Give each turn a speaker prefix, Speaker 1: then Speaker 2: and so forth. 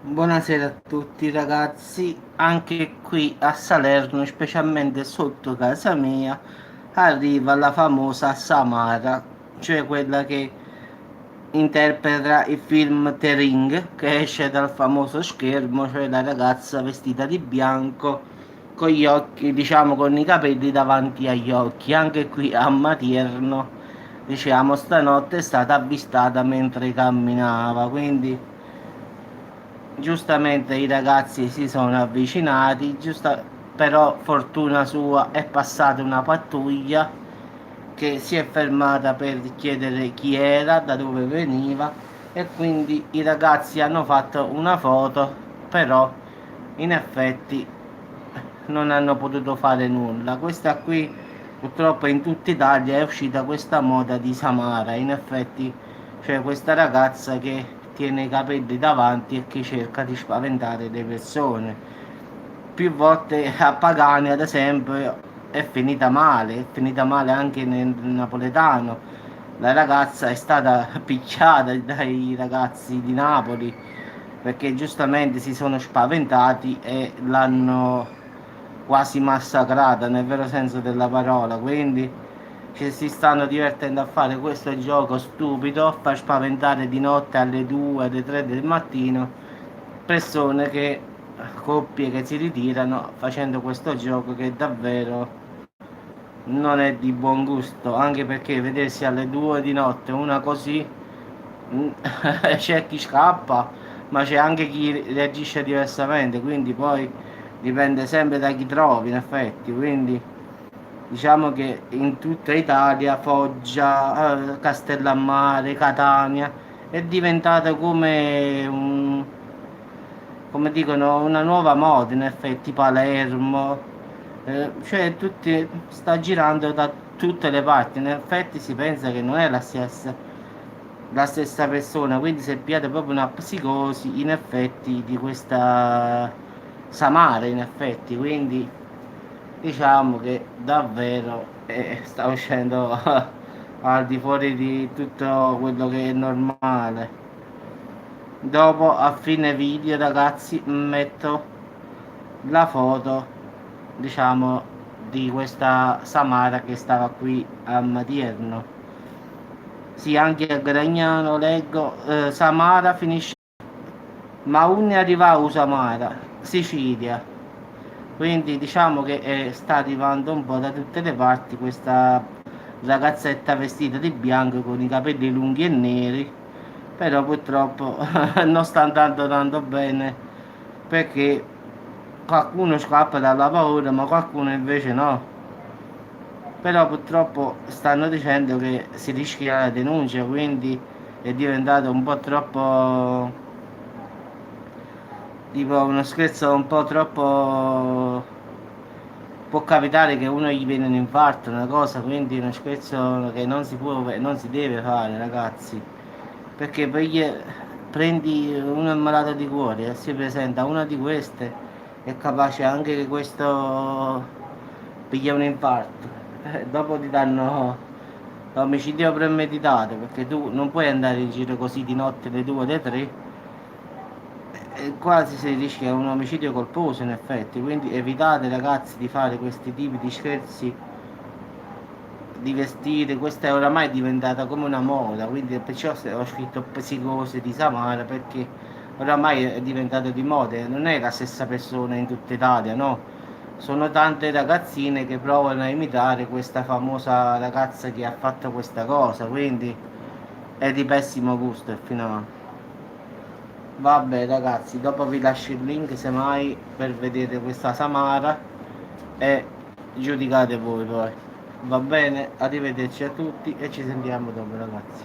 Speaker 1: Buonasera a tutti ragazzi, anche qui a Salerno, specialmente sotto casa mia, arriva la famosa Samara, cioè quella che interpreta il film The Ring, che esce dal famoso schermo, cioè la ragazza vestita di bianco, con gli occhi, diciamo con i capelli davanti agli occhi. Anche qui a Matierno, diciamo, stanotte è stata avvistata mentre camminava, quindi giustamente i ragazzi si sono avvicinati, però fortuna sua è passata una pattuglia che si è fermata per chiedere chi era, da dove veniva e quindi i ragazzi hanno fatto una foto, però in effetti non hanno potuto fare nulla. Questa qui purtroppo in tutta Italia è uscita questa moda di Samara, in effetti c'è questa ragazza che tiene i capelli davanti e che cerca di spaventare le persone. Più volte a Pagani, ad esempio, è finita male anche nel napoletano. La ragazza è stata picchiata dai ragazzi di Napoli perché giustamente si sono spaventati e l'hanno quasi massacrata nel vero senso della parola. Quindi ci si stanno divertendo a fare questo gioco stupido, a far spaventare di notte alle 2, alle 3 del mattino persone che, coppie che si ritirano facendo questo gioco che davvero non è di buon gusto, anche perché vedersi alle 2 di notte una così, c'è chi scappa, ma c'è anche chi reagisce diversamente, quindi poi dipende sempre da chi trovi in effetti, quindi diciamo che in tutta Italia, Foggia, Castellammare, Catania è diventata come dicono, una nuova moda, in effetti Palermo, cioè sta girando da tutte le parti, in effetti si pensa che non è la stessa persona, quindi si è pigliata proprio una psicosi in effetti di questa Samara, in effetti, quindi diciamo che davvero sta uscendo al di fuori di tutto quello che è normale. Dopo a fine video ragazzi metto la foto, diciamo, di questa Samara che stava qui a Matierno. Sì, anche a Gragnano leggo, Samara finisce, ma un arriva a Samara, Sicilia. Quindi diciamo che sta arrivando un po' da tutte le parti questa ragazzetta vestita di bianco con i capelli lunghi e neri, però purtroppo non sta andando tanto bene perché qualcuno scappa dalla paura ma qualcuno invece no. Però purtroppo stanno dicendo che si rischia la denuncia, quindi è diventato un po' troppo, tipo uno scherzo un po' troppo. Può capitare che uno gli viene un infarto, una cosa, quindi è uno scherzo che non si può, non si deve fare, ragazzi. Perché prendi uno malato di cuore e si presenta una di queste, è capace anche che questo piglia un infarto. Dopo ti danno l'omicidio premeditato, perché tu non puoi andare in giro così di notte alle 2 alle 3 e quasi si rischia un omicidio colposo in effetti, quindi evitate ragazzi di fare questi tipi di scherzi di vestire, questa è oramai diventata come una moda, quindi perciò ho scritto psicose di Samara perché oramai è diventato di moda, non è la stessa persona in tutta Italia, no? Sono tante ragazzine che provano a imitare questa famosa ragazza che ha fatto questa cosa, quindi è di pessimo gusto il fenomeno. Vabbè ragazzi, dopo vi lascio il link semmai per vedere questa Samara e giudicate voi poi. Va bene, arrivederci a tutti e ci sentiamo dopo ragazzi.